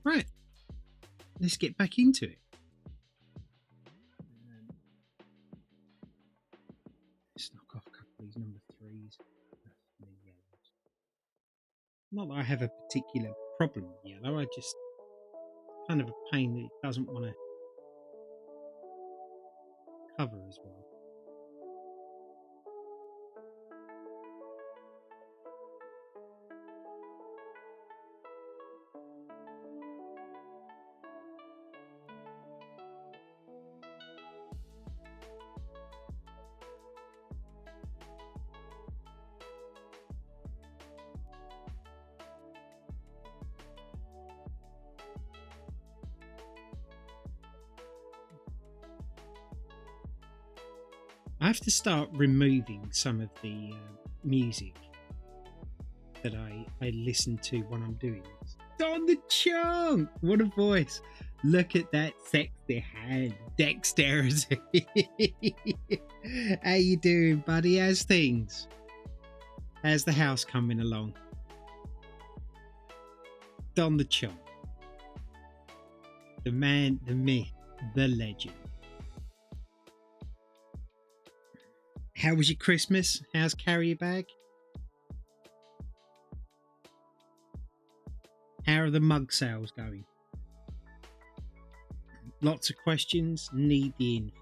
Right, let's get back into it. Let's knock off a couple of these number 3s. Not that I have a particular problem with yellow, I just kind of a pain that it doesn't want to cover as well. I have to start removing some of the music that I listen to when I'm doing this. On the chunk! What a voice! Look at that sexy hand, dexterity. How you doing, buddy? How's things? How's the house coming along? Don the chunk. The man, the myth, the legend. How was your Christmas? How's carry your bag? How are the mug sales going? Lots of questions, need the info.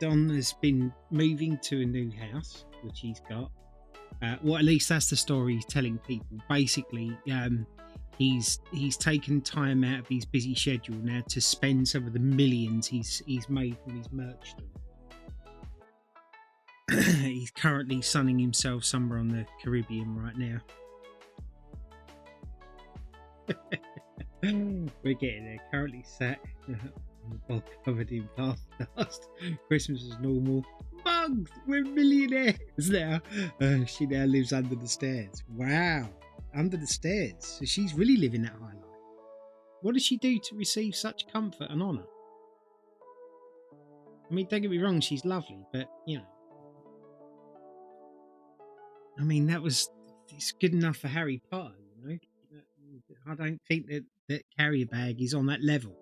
Don has been moving to a new house, which he's got. Well, at least that's the story he's telling people. Basically, he's taken time out of his busy schedule now to spend some of the millions he's made from his merch store. He's currently sunning himself somewhere on the Caribbean right now. We're getting there. Currently sat all covered in dust. Christmas is normal. Mugs, we're millionaires now. She now lives under the stairs. Wow, under the stairs. So she's really living that high life. What does she do to receive such comfort and honour? I mean, don't get me wrong, she's lovely, but you know, I mean, it's good enough for Harry Potter. You know, I don't think that carrier bag is on that level.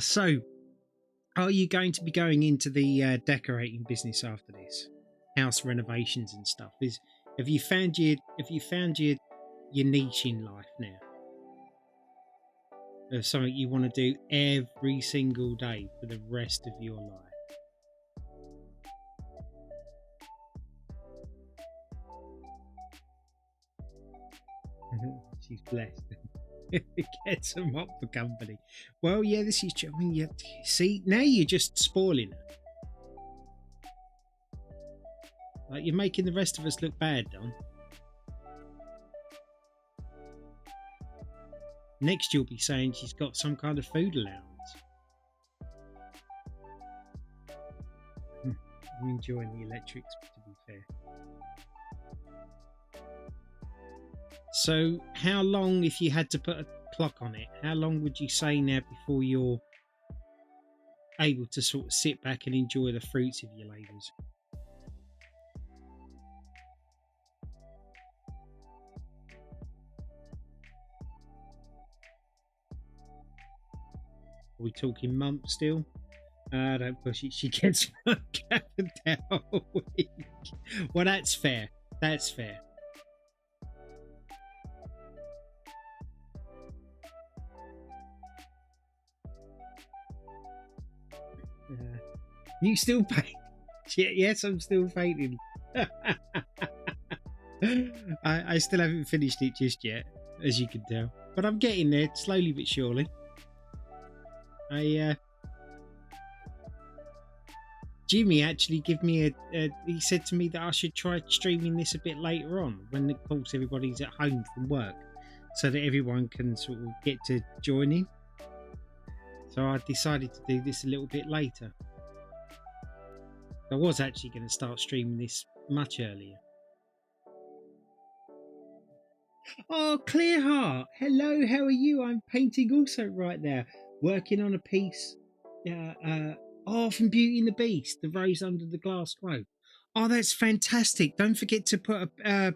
So are you going to be going into the decorating business after this, house renovations and stuff? Have you found your niche in life now, of something you want to do every single day for the rest of your life? She's blessed. Get some up for company. Well, yeah, this is true. I mean, see, now you're just spoiling her. Like, you're making the rest of us look bad, Don. Next, you'll be saying she's got some kind of food allowance. I'm enjoying the electrics, to be fair. So how long, if you had to put a clock on it, how long would you say now before you're able to sort of sit back and enjoy the fruits of your labours? Are we talking months still? Don't push it. She gets down a week. Well, that's fair. That's fair. You still paint? Yes, I'm still painting. I still haven't finished it just yet, as you can tell, but I'm getting there slowly but surely. Jimmy actually gave me he said to me that I should try streaming this a bit later on, when of course everybody's at home from work, so that everyone can sort of get to join in. So I decided to do this a little bit later. I was actually going to start streaming this much earlier. Oh, Clearheart. Hello, how are you? I'm painting also right now. Working on a piece. From Beauty and the Beast, The Rose Under the Glass Globe. Oh, that's fantastic. Don't forget to put a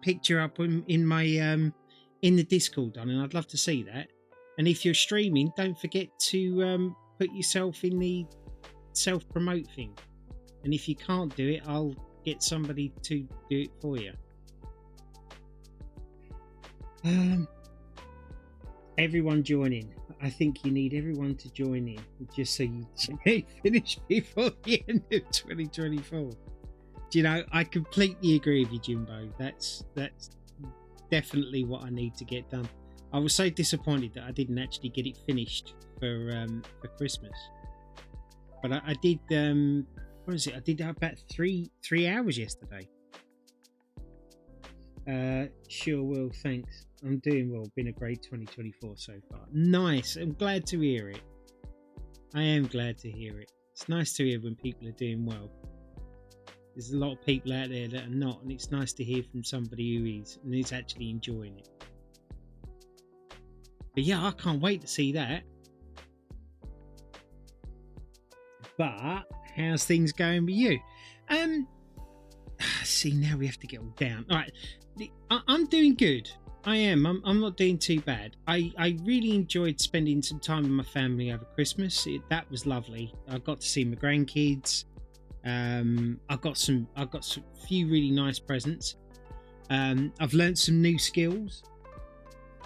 picture up in my in the Discord, darling. I'd love to see that. And if you're streaming, don't forget to put yourself in the self-promote thing. And if you can't do it, I'll get somebody to do it for you. Everyone joining. I think you need everyone to join in just so you finish before the end of 2024. Do you know, I completely agree with you, Jimbo. That's definitely what I need to get done. I was so disappointed that I didn't actually get it finished for Christmas. But I did what is it? I did about three hours yesterday. Sure will, thanks. I'm doing well. Been a great 2024 so far. Nice. I'm glad to hear it. I am glad to hear it. It's nice to hear when people are doing well. There's a lot of people out there that are not, and it's nice to hear from somebody who is and is actually enjoying it. But yeah, I can't wait to see that. But how's things going with you? See, now we have to get all down. All right, I'm doing good. I am. I'm not doing too bad. I really enjoyed spending some time with my family over Christmas. That was lovely. I got to see my grandkids. I got some few really nice presents. I've learned some new skills.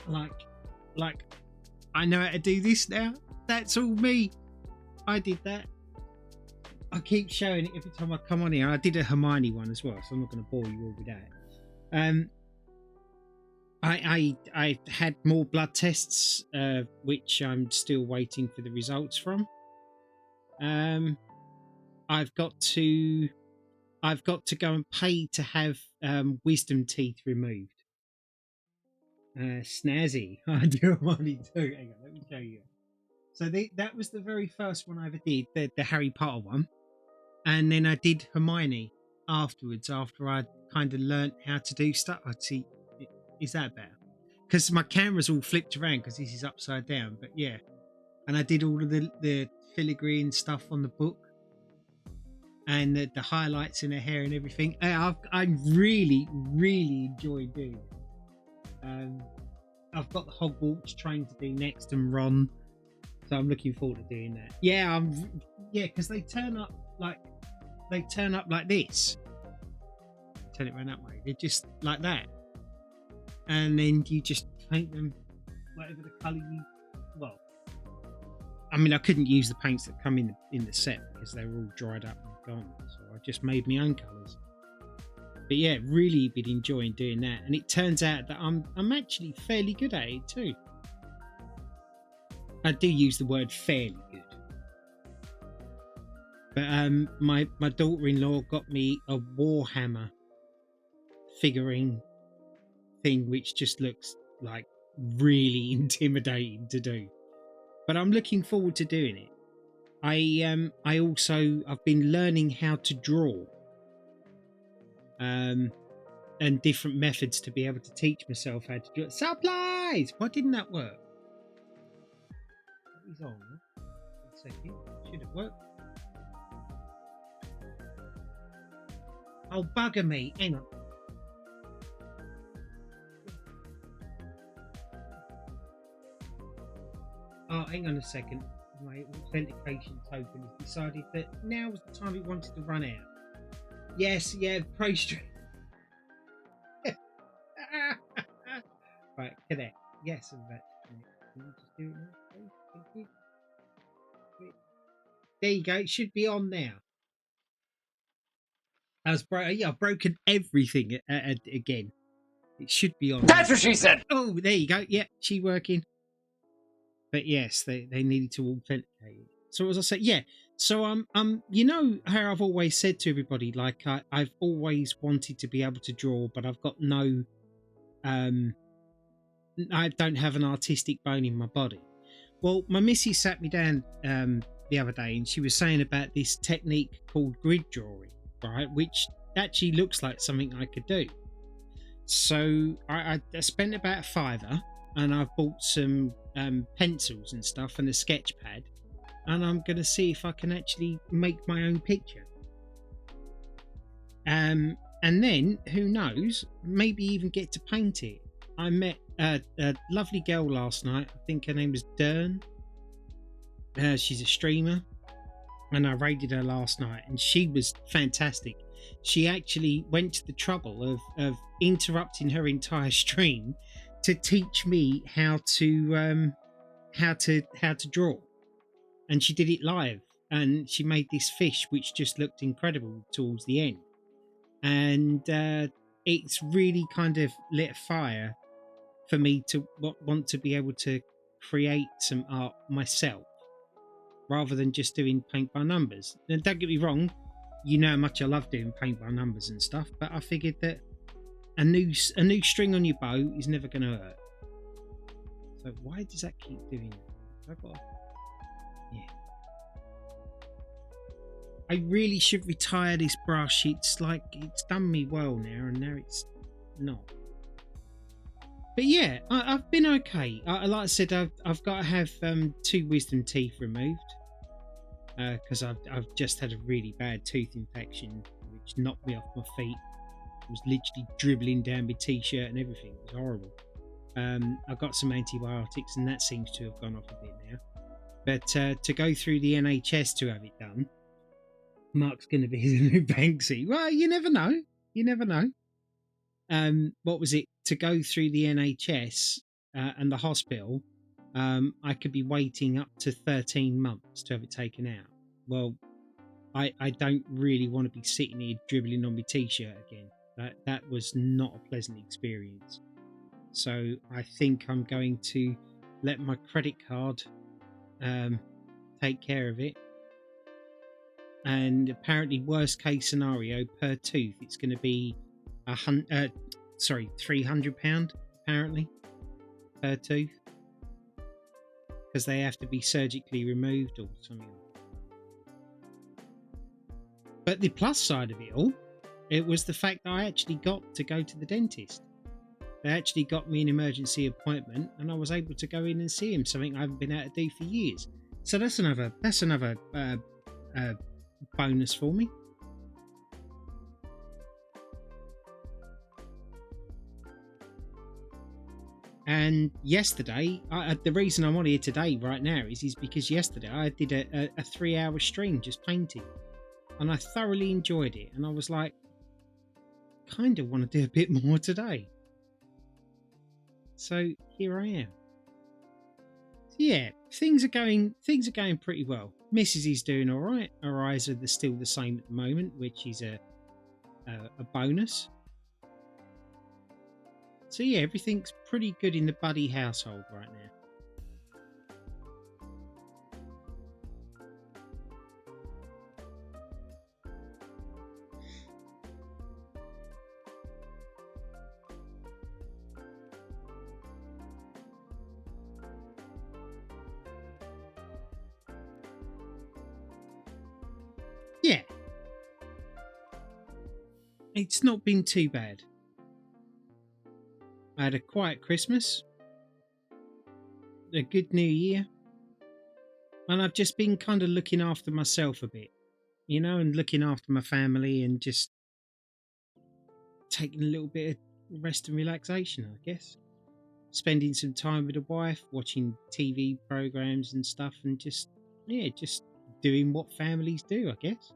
Like I know how to do this now. That's all me. I did that. I keep showing it every time I come on here. I did a Hermione one as well, so I'm not going to bore you all with that. I had more blood tests, which I'm still waiting for the results from. I've got to go and pay to have wisdom teeth removed. Snazzy. I do want to do. Hang on, let me show you. So that was the very first one I ever did, the Harry Potter one. And then I did Hermione afterwards, after I kind of learnt how to do stuff. I'd see, is that better? Because my camera's all flipped around because this is upside down. But yeah, and I did all of the filigree and stuff on the book, and the highlights in her hair and everything. I really, really enjoy doing it. I've got the Hogwarts train to do next and Ron, so I'm looking forward to doing that. Yeah, because they turn up like this. Turn it around that way. They're just like that, and then you just paint them whatever the colour you. Well, I mean, I couldn't use the paints that come in the set because they were all dried up and gone, so I just made my own colours. But yeah, really been enjoying doing that, and it turns out that I'm actually fairly good at it too. I do use the word fairly good. But my daughter-in-law got me a Warhammer figurine thing, which just looks like really intimidating to do. But I'm looking forward to doing it. I've been learning how to draw. And different methods to be able to teach myself how to do it. Supplies! Why didn't that work? What is on? 1 second. Should have worked. Oh, bugger me. Hang on. Oh, hang on a second. My authentication token has decided that now was the time it wanted to run out. Yes, yeah, praise stream. Right, connect. Yes, I'm about to connect. Can you just do it now, please? Thank you. There you go. It should be on now. I've broken everything again. It should be on. That's what she said. Oh, there you go. Yep, she working. But yes, they needed to authenticate it. So as I said, yeah. So you know how I've always said to everybody, like I've always wanted to be able to draw, but I've got no, I don't have an artistic bone in my body. Well, my missus sat me down the other day, and she was saying about this technique called grid drawing, right? Which actually looks like something I could do. So I spent about a fiver, and I've bought some pencils and stuff and a sketch pad, and I'm going to see if I can actually make my own picture. And then, who knows, maybe even get to paint it. I met a lovely girl last night. I think her name was Dern. She's a streamer, and I raided her last night, and she was fantastic. She actually went to the trouble of interrupting her entire stream to teach me how to draw, and she did it live. And she made this fish which just looked incredible towards the end, and it's really kind of lit a fire for me to want to be able to create some art myself rather than just doing paint by numbers. And don't get me wrong, you know how much I love doing paint by numbers and stuff, but I figured that a new string on your bow is never going to hurt. So why does that keep doing that? I've got, yeah. I really should retire this brush. It's like it's done me well now, and now it's not. But yeah, I've been okay. Like I said, I've got to have 2 wisdom teeth removed because I've just had a really bad tooth infection, which knocked me off my feet. It was literally dribbling down my t-shirt and everything. It was horrible. I've got some antibiotics, and that seems to have gone off a bit now. But to go through the NHS to have it done, Mark's going to be the new Banksy. Well, you never know. You never know. What was it? To go through the NHS and the hospital, I could be waiting up to 13 months to have it taken out. Well, I don't really want to be sitting here dribbling on my t-shirt again. That was not a pleasant experience. So I think I'm going to let my credit card take care of it. And apparently, worst case scenario per tooth, it's going to be £300 apparently per tooth, because they have to be surgically removed or something. But the plus side of it all, it was the fact that I actually got to go to the dentist. They actually got me an emergency appointment, and I was able to go in and see him, something I haven't been able to do for years. So that's another bonus for me. And yesterday, the reason I'm on here today right now is because yesterday I did a 3-hour stream just painting, and I thoroughly enjoyed it, and I was like, kind of want to do a bit more today. So here I am. So yeah, things are going pretty well. Mrs. is doing all right. Her eyes are still the same at the moment, which is a bonus. So yeah, everything's pretty good in the Buddy household right now. Yeah, it's not been too bad. I had a quiet Christmas, a good New Year, and I've just been kind of looking after myself a bit, and looking after my family, and just taking a little bit of rest and relaxation, I guess. Spending some time with the wife, watching TV programs and stuff, and just doing what families do, I guess.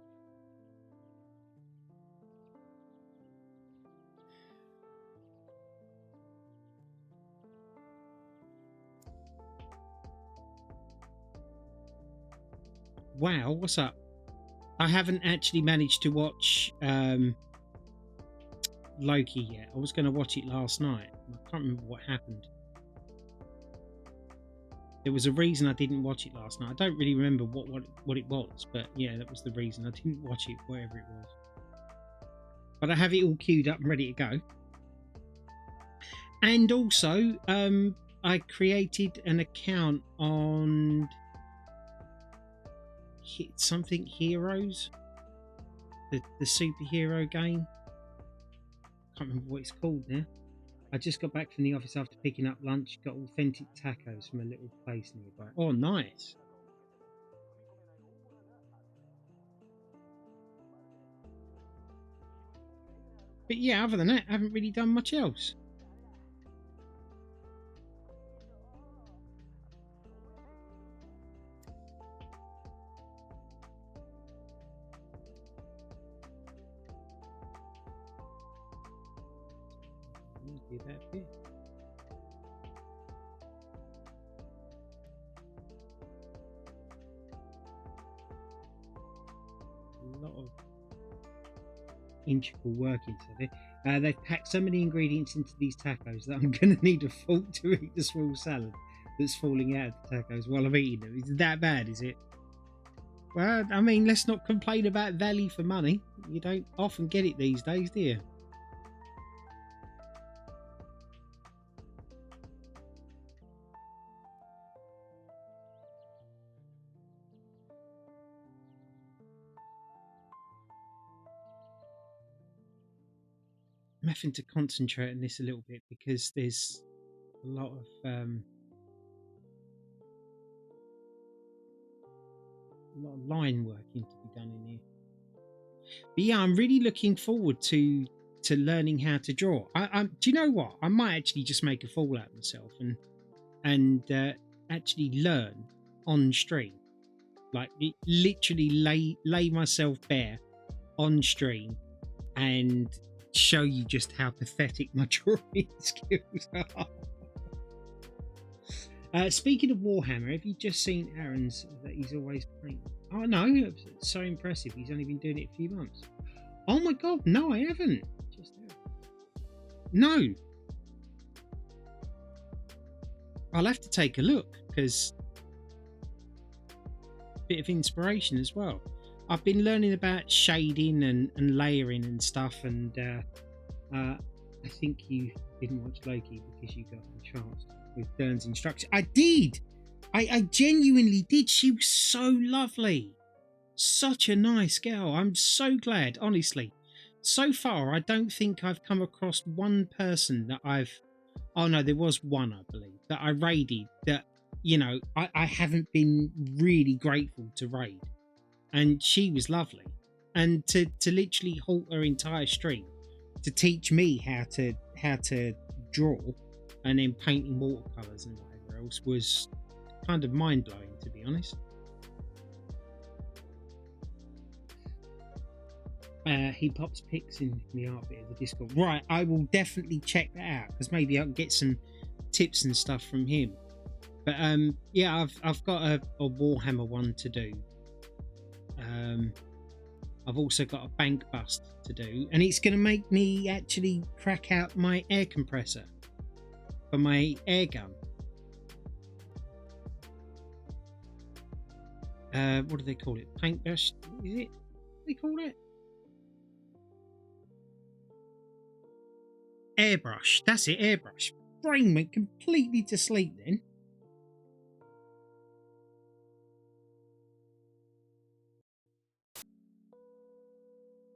Wow, what's up? I haven't actually managed to watch Loki yet. I was going to watch it last night. I can't remember what happened. There was a reason I didn't watch it last night. I don't really remember what it was, but yeah, that was the reason I didn't watch it, whatever it was. But I have it all queued up and ready to go. And also, I created an account on something Heroes, the superhero game. Can't remember what it's called now. I just got back from the office after picking up lunch. Got authentic tacos from a little place nearby. Oh, nice. But yeah, other than that, I haven't really done much else. Do that bit. A lot of integral work into it. They've packed so many ingredients into these tacos that I'm going to need a fork to eat the small salad that's falling out of the tacos while I'm eating them. Is it that bad, is it? Well, I mean, let's not complain about value for money. You don't often get it these days, do you? I'm having to concentrate on this a little bit because there's a lot of line working to be done in here. But yeah, I'm really looking forward to learning how to draw. Do you know what? I might actually just make a fool out of myself and actually learn on stream, like literally lay myself bare on stream and show you just how pathetic my drawing skills are. Speaking of Warhammer, have you just seen Aaron's that he's always playing? Oh no, it's so impressive. He's only been doing it a few months. Oh my god, no, I haven't. Just no. I'll have to take a look because a bit of inspiration as well. I've been learning about shading and layering and stuff, and I think you didn't watch Loki because you got the chance with Dern's instruction. I did. I genuinely did. She was so lovely. Such a nice girl. I'm so glad, honestly. So far, I don't think I've come across one person that oh no, there was one, I believe, that I raided that, you know, I haven't been really grateful to raid. And she was lovely. And to literally halt her entire stream to teach me how to draw and then painting watercolors and whatever else was kind of mind-blowing, to be honest. He pops pics in the art bit of the Discord. Right, I will definitely check that out because maybe I can get some tips and stuff from him. But yeah, I've got a Warhammer one to do. I've also got a bank bust to do, and it's going to make me actually crack out my air compressor for my air gun. What do they call it? Paintbrush? Is it? What do they call it? Airbrush. That's it, airbrush. Brain went completely to sleep then.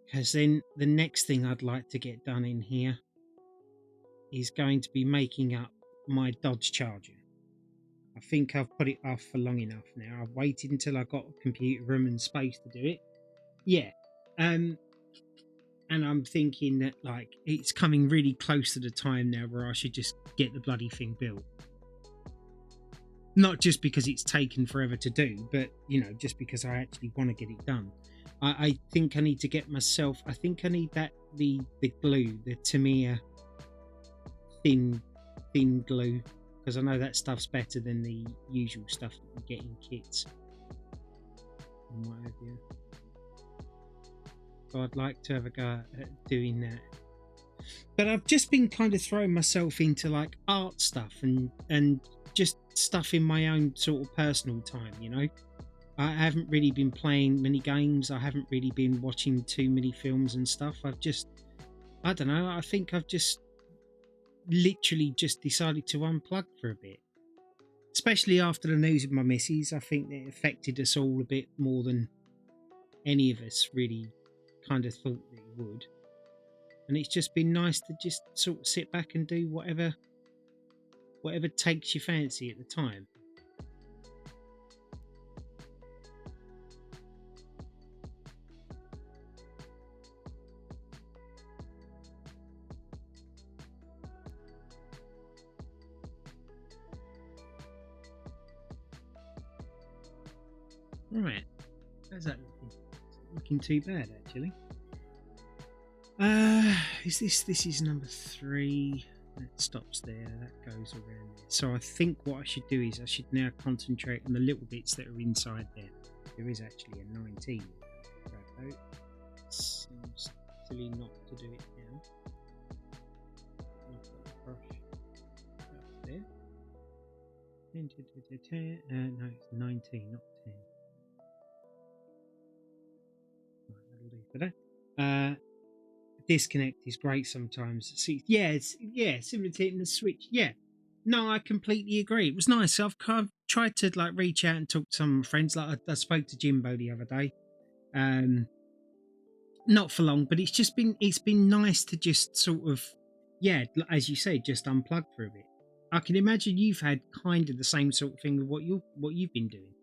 Because then the next thing I'd like to get done in here is going to be making up my Dodge Charger. I think I've put it off for long enough now. I've waited until I got a computer room and space to do it. Yeah. And I'm thinking that, like, it's coming really close to the time now where I should just get the bloody thing built. Not just because it's taken forever to do, but, you know, just because I actually want to get it done. I think I need to get myself... I think I need the glue, the Tamiya thin glue, because I know that stuff's better than the usual stuff that you get in kits. And what have you. So I'd like to have a go at doing that. But I've just been kind of throwing myself into like art stuff and just stuff in my own sort of personal time, you know. I haven't really been playing many games. I haven't really been watching too many films and stuff. I don't know, I think I've just literally just decided to unplug for a bit. Especially after the news of my missus. I think that affected us all a bit more than any of us really kind of thought that it would. and it's just been nice to just sort of sit back and do whatever takes your fancy at the time. Right, how's that looking? Looking too bad, actually. This is number 3. That stops there. That goes around there. So I think what I should do is I should now concentrate on the little bits that are inside there. There is actually a 19. Grab out. Seems silly not to do it now. I've got the brush up there. No, it's 19, not 10. Right, that'll do for that. Disconnect is great sometimes. See, yeah, similar to hitting the switch. Yeah, no, I completely agree. It was nice. I've kind of tried to like reach out and talk to some friends. Like I spoke to Jimbo the other day, not for long, but it's been nice to just sort of, yeah, as you say, just unplug for a bit. I can imagine you've had kind of the same sort of thing with what you've been doing.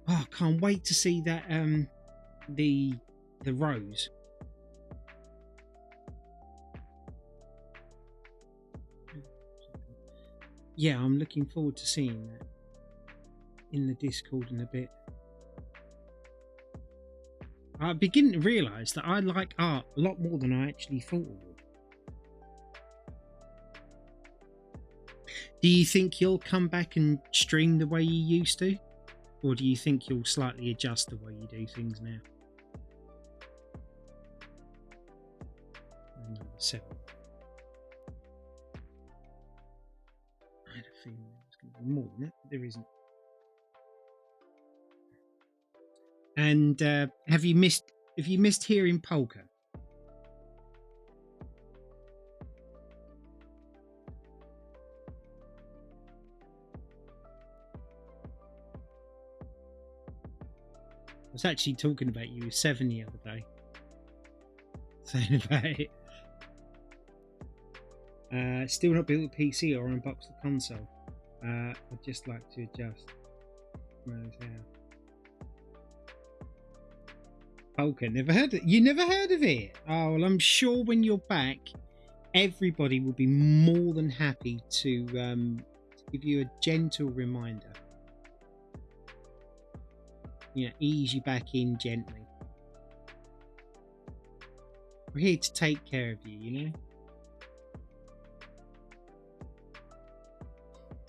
Oh, I can't wait to see that the rose. Yeah, I'm looking forward to seeing that in the Discord in a bit. I begin to realise that I like art a lot more than I actually thought I would. Do you think you'll come back and stream the way you used to? Or do you think you'll slightly adjust the way you do things now? Number 7. I had a feeling there was going to be more than that, but there isn't. And have you missed hearing polka? I was actually talking about you with 7 the other day, saying about it. Still not built a PC or unboxed the console. I'd just like to adjust. Polka, never heard of it. You never heard of it? Oh, well, I'm sure when you're back, everybody will be more than happy to give you a gentle reminder. You know, ease you back in gently. We're here to take care of you, you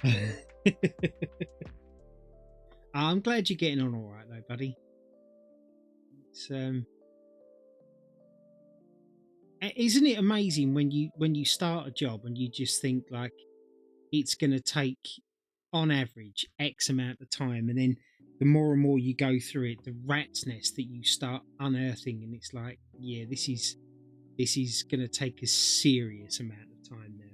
know? I'm glad you're getting on all right, though, buddy. It's isn't it amazing when you start a job and you just think like it's going to take on average X amount of time, and then the more and more you go through it, the rat's nest that you start unearthing, and it's like, yeah, this is going to take a serious amount of time now.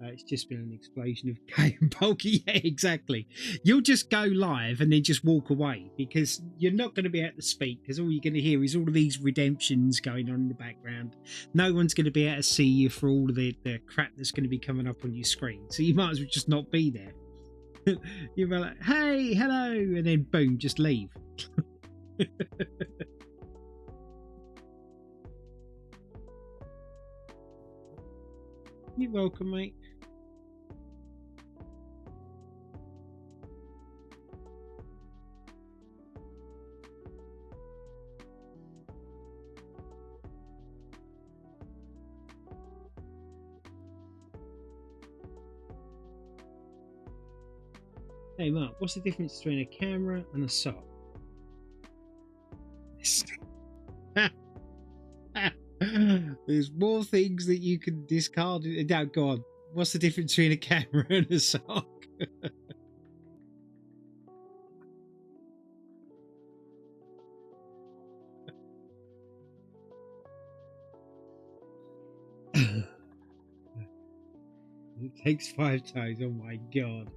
It's just been an explosion of gay and bulky. Yeah, exactly. You'll just go live and then just walk away because you're not going to be able to speak because all you're going to hear is all of these redemptions going on in the background. No one's going to be able to see you for all of the crap that's going to be coming up on your screen. So you might as well just not be there. You'll be like, hey, hello, and then boom, just leave. You're welcome, mate. Hey Mark, what's the difference between a camera and a sock? There's more things that you can discard. Now, go on. What's the difference between a camera and a sock? It takes 5 times. Oh my god.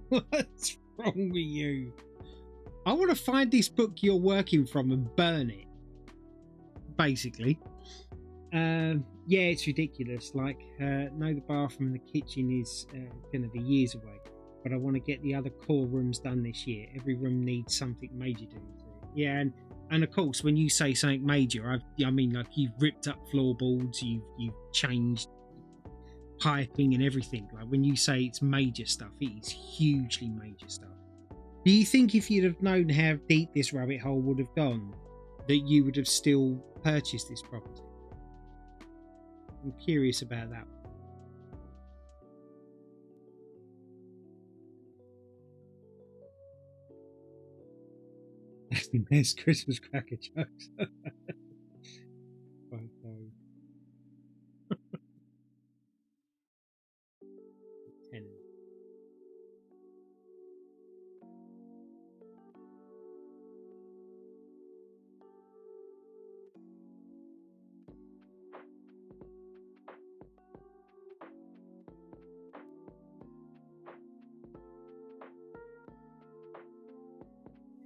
What's wrong with you? I want to find this book you're working from and burn it. Basically. Yeah, it's ridiculous. Like, no, the bathroom and the kitchen is going to be years away. But I want to get the other core rooms done this year. Every room needs something major doing to it. Yeah, and of course, when you say something major, I mean, like, you've ripped up floorboards, you've changed piping and everything. Like, when you say it's major stuff, it is hugely major stuff. Do you think if you'd have known how deep this rabbit hole would have gone, that you would have still purchased this property? I'm curious about that. That's the best Christmas cracker jokes. Right, tenant.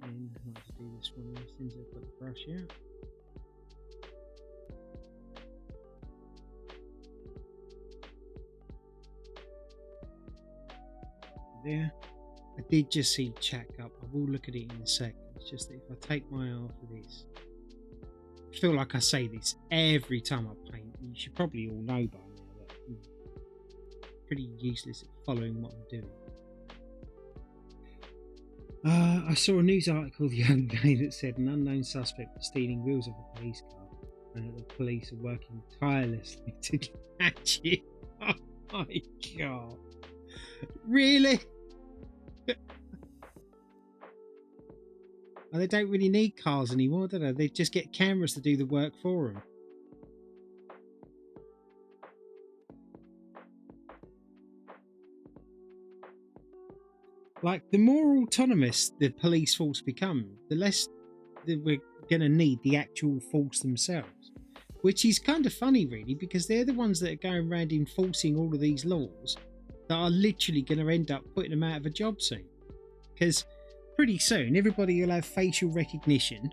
And I like to do this one as soon as I've got the brush out. There. I did just see Chat up. I will look at it in a sec. It's just that if I take my eye off of this, I feel like I say this every time I paint. You should probably all know by now that I'm pretty useless at following what I'm doing. I saw a news article the other day that said an unknown suspect was stealing wheels of a police car and that the police are working tirelessly to catch it. Oh my god. Really? And they don't really need cars anymore, do they? They just get cameras to do the work for them. Like, the more autonomous the police force become, the less that we're going to need the actual force themselves. Which is kind of funny, really, because they're the ones that are going around enforcing all of these laws that are literally going to end up putting them out of a job soon. Because pretty soon, everybody will have facial recognition,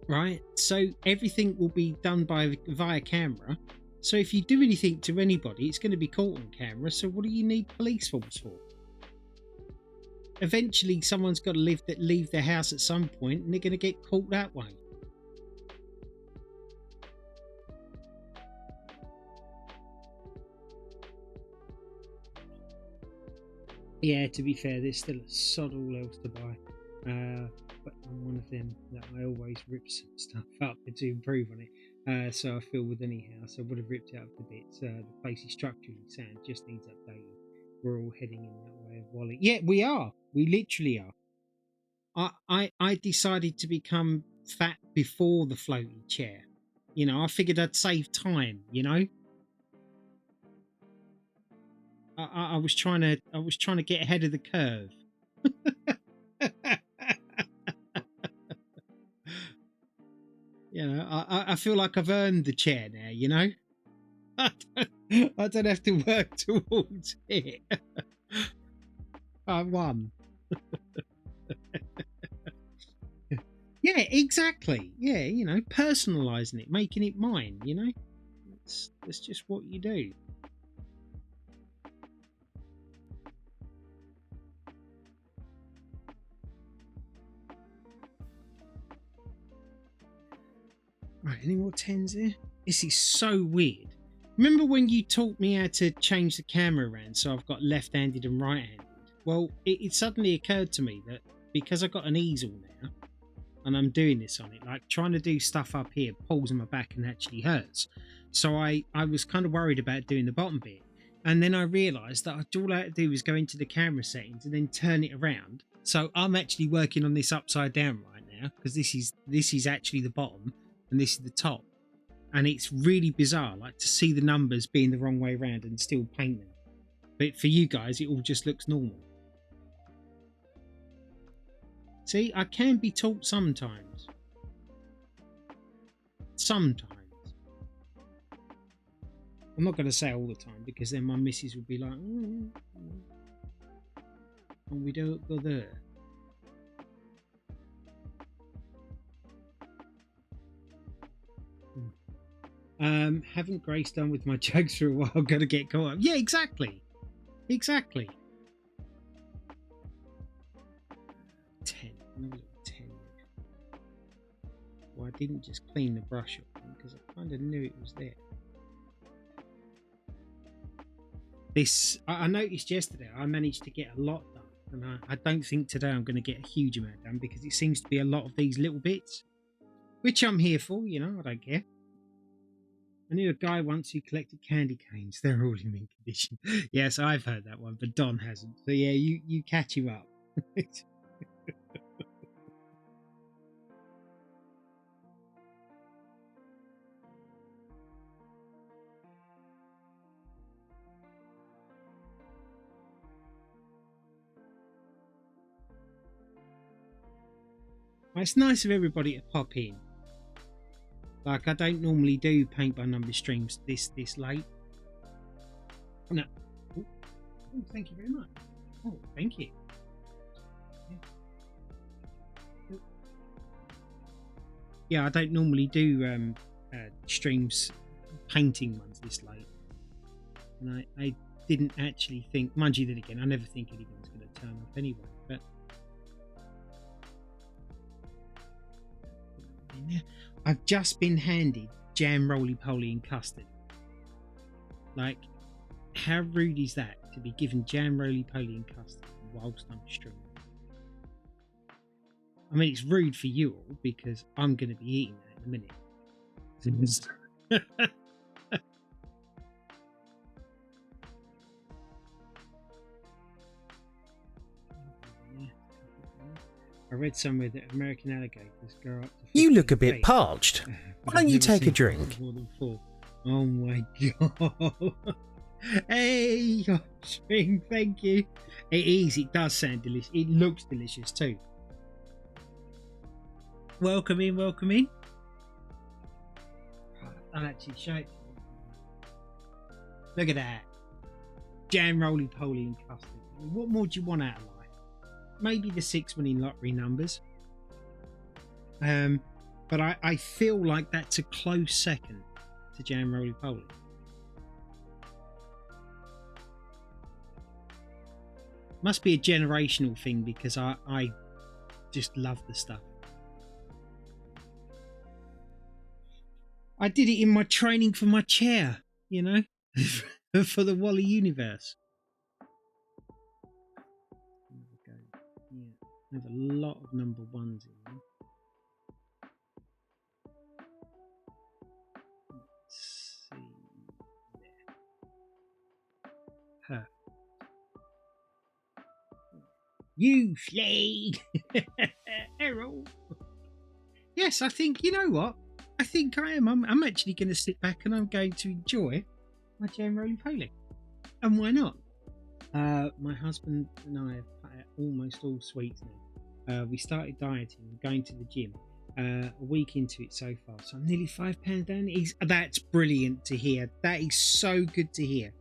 right? So everything will be done via camera. So if you do anything to anybody, it's going to be caught on camera. So what do you need police force for? Eventually, someone's got to leave their house at some point, and they're going to get caught that way. Yeah, to be fair, there's still a sod all else to buy. But I'm one of them that I always rip some stuff up to improve on it. So I feel with any house, I would have ripped it up to bits. The place is structurally sound, just needs updating. We're all heading in that way of Wally. Yeah, we are. We literally are. I decided to become fat before the floaty chair. You know, I figured I'd save time. You know, I was trying to get ahead of the curve. You know, I feel like I've earned the chair now. You know, I don't have to work towards it. I won. Yeah, exactly. Yeah, you know, personalising it, making it mine. You know, that's just what you do. Right, any more tens here? This is so weird. Remember when you taught me how to change the camera around so I've got left-handed and right-handed? Well, it suddenly occurred to me that because I've got an easel now and I'm doing this on it, like trying to do stuff up here pulls on my back and actually hurts. So I was kind of worried about doing the bottom bit. And then I realised that all I had to do was go into the camera settings and then turn it around. So I'm actually working on this upside down right now because this is actually the bottom and this is the top. And it's really bizarre, like to see the numbers being the wrong way around and still paint them. But for you guys, it all just looks normal. See, I can be taught sometimes. Sometimes. I'm not going to say all the time because then my missus would be like, and we don't go there. Haven't Grace done with my jokes for a while? Gotta get caught up. Yeah, exactly. 10. Another 10. Well, I didn't just clean the brush off because I kind of knew it was there. This I noticed yesterday. I managed to get a lot done, and I don't think today I'm going to get a huge amount done because it seems to be a lot of these little bits, which I'm here for. You know, I don't care. I knew a guy once who collected candy canes. They're all in mint condition. Yes, I've heard that one, but Don hasn't. So yeah, you catch him up. It's nice of everybody to pop in. Like, I don't normally do paint by number streams this late. No. Oh, thank you very much. Oh, thank you. Yeah, I don't normally do streams painting ones this late. And I didn't actually think, mind you, then again, I never think anyone's going to turn up anyway. But I've just been handed jam, roly-poly and custard. Like, how rude is that to be given jam, roly-poly and custard whilst I'm streaming? I mean, it's rude for you all because I'm going to be eating that in a minute. I read somewhere that American alligators grow up to 50 You look a bit feet. parched. Why don't you take a drink? More than 4. Oh my god. Hey, spring, thank you. It is, it does sound delicious. It looks delicious too. Welcome in, welcome in. I'll actually show it to you. Look at that. Jam, roly-poly and custard. What more do you want out of life? Maybe the 6-winning lottery numbers. But I feel like that's a close second to jam, roly-poly. Must be a generational thing because I just love the stuff. I did it in my training for my chair, you know, for the Wally universe. I have a lot of number 1s in there. Let's see there. Perfect. You Slade! Errol! Yes, I think, you know what? I think I am. I'm actually going to sit back and I'm going to enjoy my jam, roly-poly. And why not? My husband and I have cut out almost all sweets now. We started dieting, going to the gym a week into it so far. So I'm nearly £5 down. That's brilliant to hear. That is so good to hear.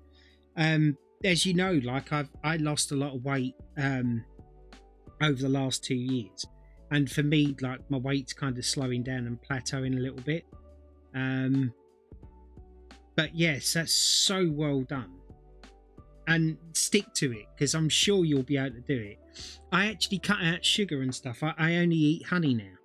As you know, like I lost a lot of weight over the last 2 years. And for me, like my weight's kind of slowing down and plateauing a little bit. But yes, that's so well done. And stick to it because I'm sure you'll be able to do it. I actually cut out sugar and stuff. I only eat honey now.